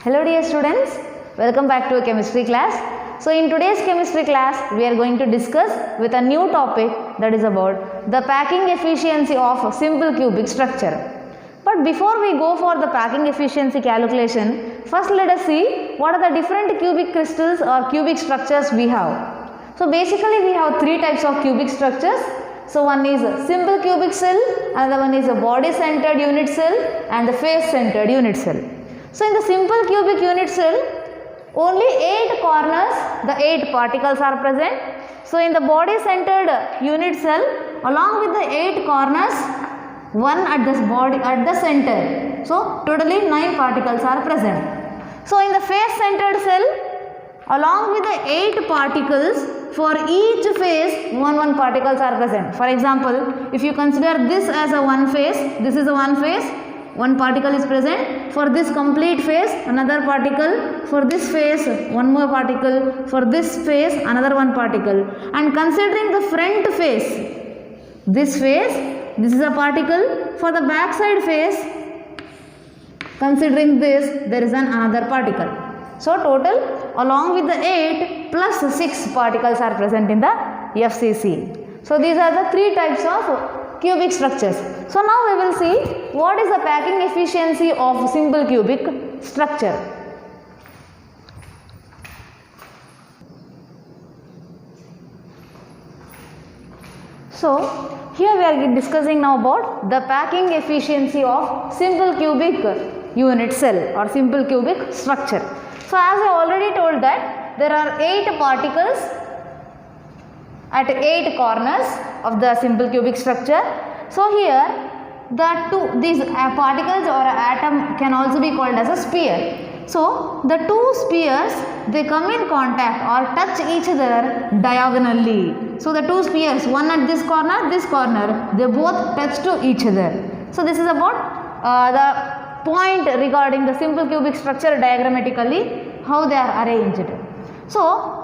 Hello dear students, welcome back to a chemistry class. So in today's chemistry class, we are going to discuss with a new topic that is about the packing efficiency of simple cubic structure. But before we go for the packing efficiency calculation, first let us see what are the different cubic crystals or cubic structures we have. So basically we have three types of cubic structures. So one is a simple cubic cell, another one is a body centered unit cell and the face centered unit cell. So in the simple cubic unit cell, only 8 corners, the 8 particles are present. So in the body centered unit cell, along with the 8 corners, one at the center. So totally 9 particles are present. So in the face centered cell, along with the 8 particles, for each face, one particles are present. For example, if you consider this as a one face, this is a one face, one particle is present. For this complete face, another particle. For this face, one more particle. For this face, another one particle. And considering the front face, this is a particle. For the back side face, considering this, there is another particle. So total, along with the 8 plus 6 particles are present in the FCC. So these are the three types of cubic structures. So now we will see what is the packing efficiency of simple cubic structure. So here we are discussing now about the packing efficiency of simple cubic unit cell or simple cubic structure. So as I already told that there are 8 particles at 8 corners of the simple cubic structure. So here these particles or atom can also be called as a sphere. So the two spheres, they come in contact or touch each other diagonally. So the two spheres, one at this corner, they both touch to each other. So this is about the point regarding the simple cubic structure diagrammatically, how they are arranged. So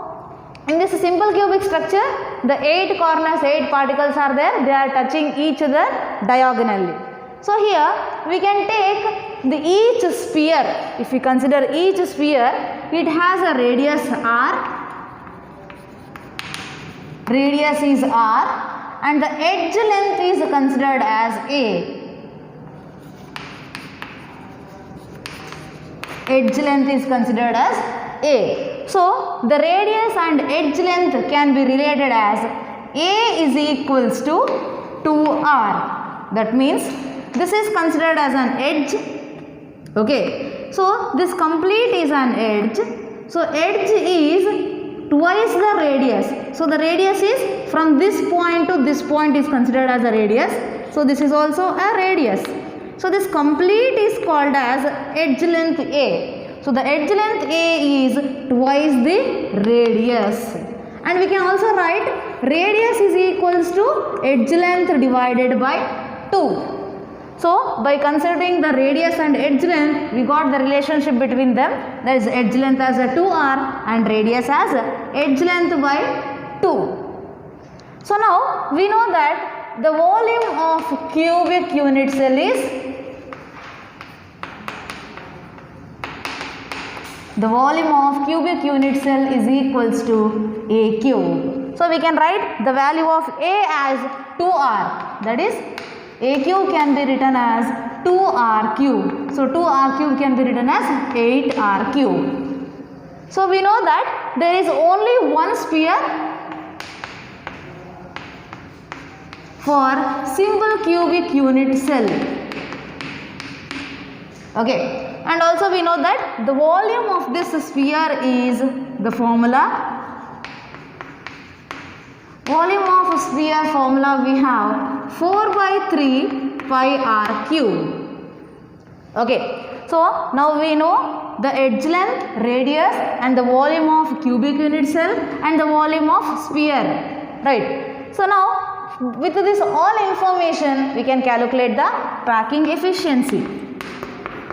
in this simple cubic structure, the 8 corners, 8 particles are there, they are touching each other diagonally. So here we can take each sphere, if we consider each sphere, it has a radius r, radius is r and the edge length is considered as a. Edge length is considered as a. So the radius and edge length can be related as a is equals to 2r. That means this is considered as an edge. Okay. So this complete is an edge. So edge is twice the radius. So the radius is from this point to this point is considered as a radius. So this is also a radius. So this complete is called as edge length A. So the edge length A is twice the radius. And we can also write radius is equals to edge length divided by 2. So by considering the radius and edge length, we got the relationship between them. That is edge length as a 2r and radius as edge length by 2. So now we know that the volume of cubic unit cell is equals to a cube. So we can write the value of a as 2r, that is a cube can be written as 2r cube. So 2r cube can be written as 8r cube. So we know that there is only one sphere for simple cubic unit cell. Okay. And also we know that the volume of this sphere is the formula. Volume of sphere formula we have 4 by 3 pi r cube. Okay. So now we know the edge length, radius and the volume of cubic unit cell and the volume of sphere. Right. So now with this all information we can calculate the packing efficiency.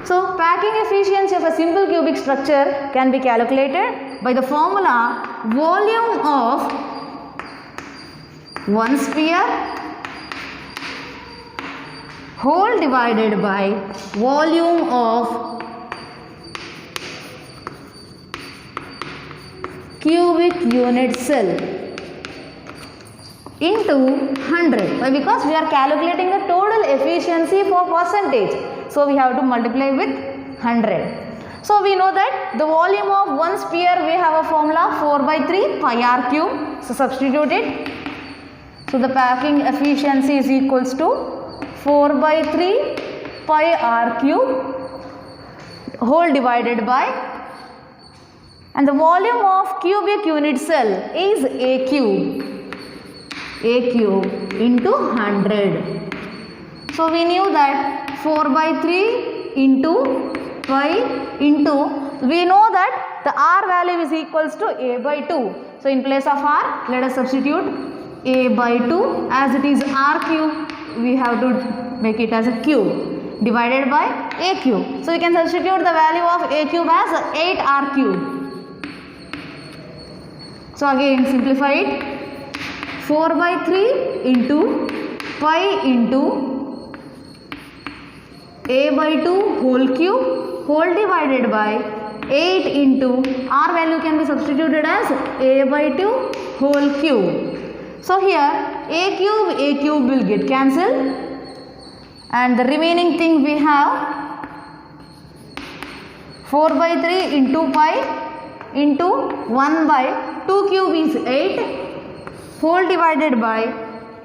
So packing efficiency of a simple cubic structure can be calculated by the formula volume of one sphere whole divided by volume of cubic unit cell into 100. Why? Because we are calculating the total efficiency for percentage. So we have to multiply with 100. So we know that the volume of one sphere, we have a formula 4 by 3 pi r cube. So substitute it. So the packing efficiency is equals to 4 by 3 pi r cube whole divided by, and the volume of cubic unit cell is a cube into 100. So we knew that 4 by 3 into pi into, we know that the r value is equals to a by 2. So in place of r, let us substitute a by 2, as it is r cube, we have to make it as a cube divided by a cube. So we can substitute the value of a cube as 8r cube. So again simplify it. 4 by 3 into pi into a by 2 whole cube whole divided by 8 into r value can be substituted as a by 2 whole cube. So here a cube will get cancelled, and the remaining thing we have 4 by 3 into pi into 1 by 2 cube is 8 whole divided by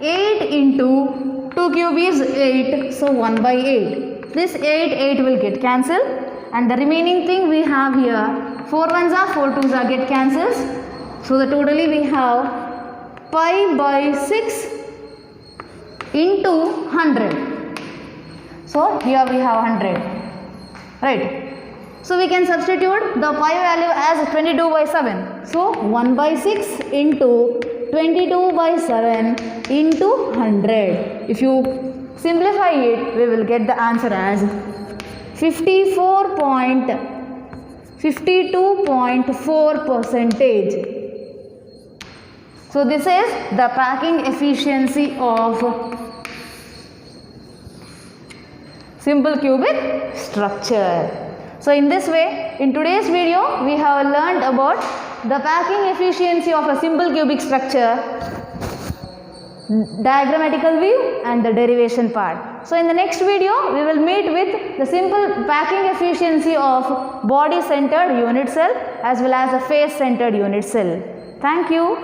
8 into 2 cube is 8, so 1 by 8. This 8 will get cancelled, and the remaining thing we have here 4 ones are 4 twos are get cancels. So the totally we have pi by 6 into 100. So here we have 100, right? So we can substitute the pi value as 22 by 7. So 1 by 6 into 22 by 7 into 100. If you simplify it, we will get the answer as 52.4 percentage. So this is the packing efficiency of simple cubic structure. So in this way, in today's video, we have learned about the packing efficiency of a simple cubic structure, diagrammatical view and the derivation part. So in the next video, we will meet with the simple packing efficiency of body centered unit cell as well as a face centered unit cell. Thank you.